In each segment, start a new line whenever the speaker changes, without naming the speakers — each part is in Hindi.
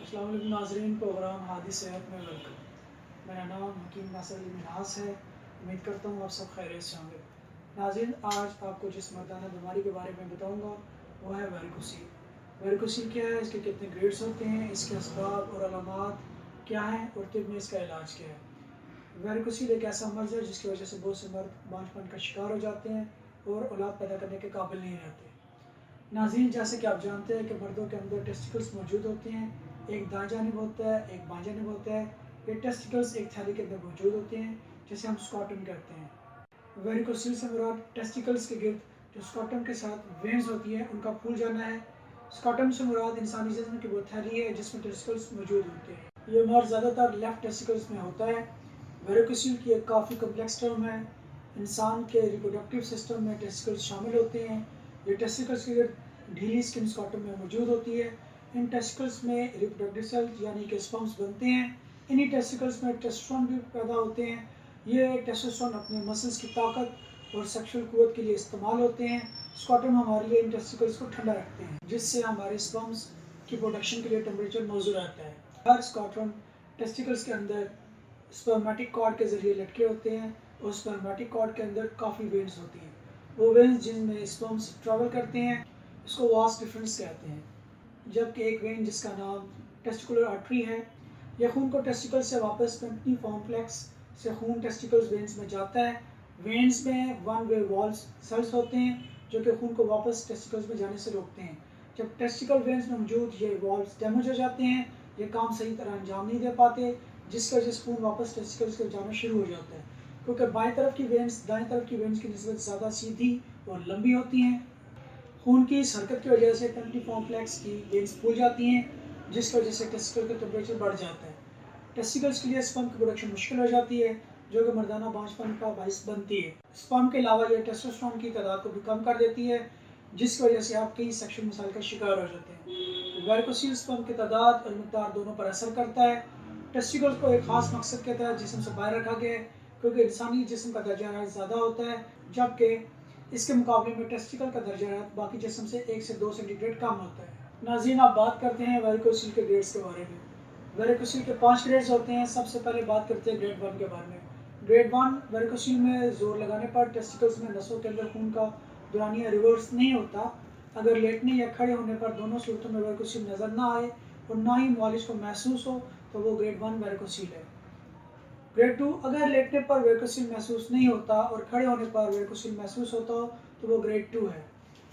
अस्सलाम वालेकुम नाज़रीन, प्रोग्राम हादी सेहत में वेलकम। मेरा नाम हकीम नासिर अली मिन्हास है। उम्मीद करता हूँ आप सब खैरियत से होंगे। नाज़रीन, आज आपको जिस मर्दाना बीमारी के बारे में बताऊँगा वो है वेरिकोसील। वेरिकोसील क्या है, इसके कितने ग्रेड्स होते हैं, इसके असबाब और अलामात क्या हैं और तिब में इसका इलाज क्या है। वेरिकोसील एक ऐसा मर्ज़ है जिसकी वजह से बहुत से मर्द बांझपन का शिकार हो जाते हैं और औलाद पैदा करने के काबिल नहीं रहते। नाज़रीन, जैसे कि आप जानते हैं कि मर्दों के अंदर टेस्टिकल्स मौजूद होते हैं, एक दाएं जानिब होता है, एक बाएं जानिब होता है। ये टेस्टिकल्स एक थैली के अंदर मौजूद होते हैं जिसे हम स्कॉटम कहते हैं। वेरिकोसील से मुराद टेस्टिकल्स के गिर्द जो स्कॉटम के साथ वेन्स होती है उनका फूल जाना है। स्कॉटम से मुराद इंसानी जिस्म की वो थैली है जिसमें टेस्टिकल्स मौजूद होते हैं। ये मर्ज ज़्यादातर लेफ्ट टेस्टिकल्स में होता है। वेरिकोसील की एक काफ़ी कम्प्लेक्स टर्म है। इंसान के रिप्रोडक्टिव सिस्टम में टेस्टिकल्स शामिल होते हैं। ये टेस्टिकल्स की ढीली स्किन स्कॉटम में मौजूद होती है। इन टेस्टिकल्स में रिप्रोडक्टिव सेल्स यानी कि स्पर्म्स बनते हैं। इन्हीं टेस्टिकल्स में टेस्टोस्टेरोन भी पैदा होते हैं। ये टेस्टोस्टेरोन अपने मसल्स की ताकत और सेक्सुअल कुव्वत के लिए इस्तेमाल होते हैं। स्कॉटम हमारे लिए इन टेस्टिकल्स को ठंडा रखते हैं जिससे हमारे स्पर्म्स की प्रोडक्शन के लिए टेम्परेचर मौजूद रहता है। हर स्कॉटम टेस्टिकल्स के अंदर स्पर्मेटिक कॉर्ड के जरिए लटके होते हैं और स्पर्मेटिक कॉर्ड के अंदर काफ़ी वेन्स होती हैं। वो वेन्स जिनमें स्पर्म्स ट्रैवल करते हैं इसको वास डिफरेंस कहते हैं। जबकि एक वेन जिसका नाम टेस्टिकुलर आर्टरी है, यह खून को टेस्टिकल से वापस पेम्पनी कॉम्प्लेक्स से खून टेस्टिकल्स वेन्स में जाता है। वेन्स में वन वे वॉल्स सेल्स होते हैं जो कि खून को वापस टेस्टिकल्स में जाने से रोकते हैं। जब टेस्टिकल वेन्स में मौजूद ये वॉल्स डैमेज हो जाते हैं, ये काम सही तरह अंजाम नहीं दे पाते, जिसकी वजह से खून वापस टेस्टिकल्स के जाना शुरू हो जाता है। क्योंकि बाएं तरफ की वेन्स दाएं तरफ की वेन्स की निस्बत ज़्यादा सीधी और लंबी होती हैं। खून की इस हरकत की वजह से पेम्पनी कॉम्प्लेक्स की वेन्स फूल जाती हैं जिसकी वजह से टेस्टिकल का टेम्परेचर बढ़ जाता है। टेस्टिकल्स के लिए स्पर्म की प्रोडक्शन मुश्किल हो जाती है जो कि मर्दाना बांझपन का बाइस बनती है। स्पर्म के अलावा यह टेस्टोस्टेरोन की तादाद को भी कम कर देती है जिसकी वजह से आप कई सेक्सुअल मसाइल का शिकार हो जाते हैं। वेरिकोसील स्पर्म की तादाद और मिकदार दोनों पर असर करता है। टेस्टिकल्स को एक खास मकसद के तहत जिस्म से बाहर रखा गया है क्योंकि इंसानी जिस्म का दर्जा हरारत ज़्यादा होता है, जबकि इसके मुकाबले में टेस्टिकल का दर्जा हरारत बाकी जिस्म से 1 से 2 सेंटीग्रेड कम होता है। नाज़रीन, आप बात करते हैं वेरिकोसील के ग्रेड्स के बारे में। वेरिकोसील के 5 ग्रेड्स होते हैं। सबसे पहले बात करते हैं ग्रेड 1 के बारे में। ग्रेड 1 वेरिकोसील में जोर लगाने पर टेस्टिकल्स में नसों के अंदर खून का दौरानिया रिवर्स नहीं होता। अगर लेटने या खड़े होने पर दोनों सूरतों में वेरिकोसील नज़र ना आए और ना ही मालिश को महसूस हो तो वो ग्रेड 1 वेरिकोसील है। ग्रेड 2 अगर लेटने पर वेरिकोसील महसूस नहीं होता और खड़े होने पर वेरिकोसील महसूस होता हो तो वो ग्रेड 2 है।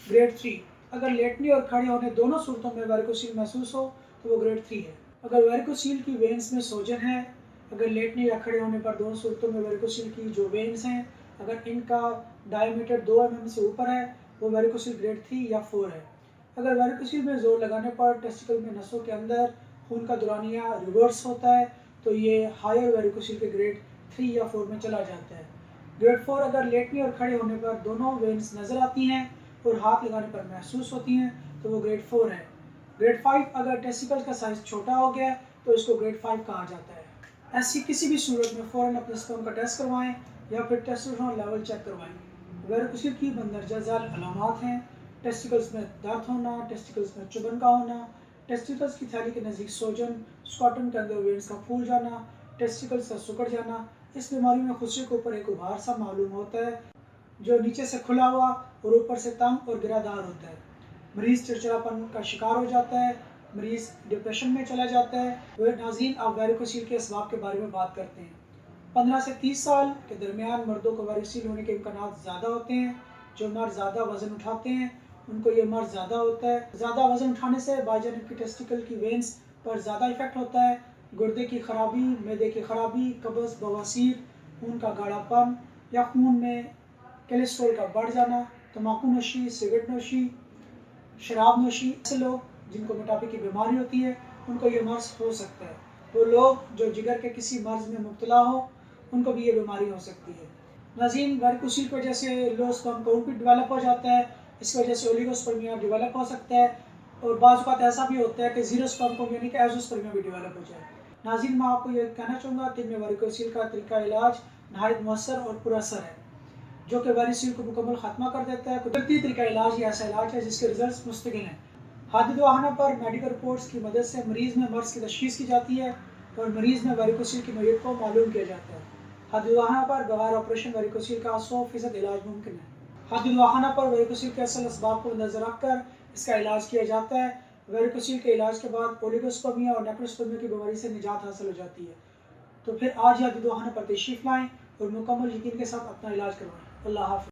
ग्रेड 3 अगर लेटने और खड़े होने दोनों सूरतों में वेरिकोसील महसूस हो तो वो ग्रेड 3 है। अगर वेरिकोसील की वेन्स में सोजन है, अगर लेटने या खड़े होने पर दोनों सूरतों में वेरिकोसील की जो वेन्स हैं अगर इनका डायमीटर 2 mm से ऊपर है वो वेरिकोसील ग्रेड 3 या 4 है। अगर वेरिकोसील में जोर लगाने पर टेस्टिकल में नसों के अंदर खून का दौरानिया रिवर्स होता है तो ये हायर वेरिकोसील के ग्रेड 3 या 4 में चला जाता है। ग्रेड 4 अगर लेटने और खड़े होने पर दोनों वेन्स नज़र आती हैं और हाथ लगाने पर महसूस होती हैं तो वो ग्रेड 4 है। ग्रेड 5 अगर टेस्टिकल का साइज़ छोटा हो गया तो इसको ग्रेड 5 कहा जाता है। ऐसी किसी भी सूरत में फ़ौरन अपने स्पर्म का टेस्ट करवाएं या फिर टेस्टोस्टेरोन लेवल चेक करवाएं। वेरिकोसील की मंदरजा झैल अलामात हैं टेस्टिकल्स में दर्द होना, टेस्टिकल्स में चुभन का होना, टेस्टिकल्स की थैली के नज़दीक सोजन, स्कॉटम के अंदर वेन्स का फूल जाना, टेस्टिकल्स का सिकुड़ जाना। इस बीमारी में खुशी के ऊपर एक उभार सा मालूम होता है जो नीचे से खुला हुआ और ऊपर से तंग और गिरादार होता है। मरीज़ चिड़चिड़ापन का शिकार हो जाता है, मरीज़ डिप्रेशन में चला जाता है। वह नाज़रीन, आप वेरिकोसील के असबाब के बारे में बात करते हैं। 15 से 30 साल के दरमियान मर्दों को वेरिकोसील होने के इम्कानात ज़्यादा होते हैं। जो मर्द ज़्यादा वज़न उठाते हैं उनको ये मर्ज ज़्यादा होता है। ज़्यादा वज़न उठाने से बाईजानिब की टेस्टिकल की वेन्स पर ज़्यादा इफेक्ट होता है। गुर्दे की खराबी, मैदे की खराबी, कब्ज़, बवासीर, खून का गाढ़ापन या खून में कोलेस्ट्रॉल का बढ़ जाना, तम्बाकू नोशी, सिगरेट नोशी, शराब नोशी। ऐसे लोग जिनको मोटापे की बीमारी होती है उनको ये मर्ज हो सकता है। वो लोग जो जिगर के किसी मर्ज में मुब्तला हो उनको भी ये बीमारी हो सकती है। नाज़रीन, वेरिकोसील की वजह से लो स्पर्म काउंट भी डेवलप हो जाता है। इस वजह से ओलिगोस्पर्मिया डेवलप हो सकता है और बाज़ औक़ात ऐसा भी होता है कि ज़ीरो स्पर्म काउंट यानी कि एज़ोस्पर्मिया भी डेवलप हो जाए। नाज़रीन, मैं आपको ये कहना चाहूँगा कि में वेरिकोसील का तरीका इलाज नहायत मौसर और पुरअसर है जो कि वेरिकोसील को मुकम्मल ख़त्मा कर देता है। कुदरती तरीका इलाज ये ऐसा इलाज है जिसके रिजल्ट मुस्तकिल हैं। हादिद वाहना पर मेडिकल रिपोर्ट्स की मदद से मरीज़ में मर्ज़ की तशख़ीस की जाती है और मरीज़ में वेरिकोसील की नोयत को मालूम किया जाता है। हादिद वाहना पर बगैर ऑपरेशन वेरिकोसील का 100% इलाज मुमकिन है। हादिद वाहना पर वेरिकोसील के असल असबाब को नज़र रखकर इसका इलाज किया जाता है। वेरिकोसील के इलाज के बाद ओलिगोस्पर्मिया और नेक्रोस्पर्मिया की बीमारी से निजात हासिल हो जाती है। तो फिर आज हादिद वाहना पर तशरीफ़ लाएँ और मुकम्मल यकीन के साथ अपना इलाज करवाएँ। अल्लाह हाफ़िज़।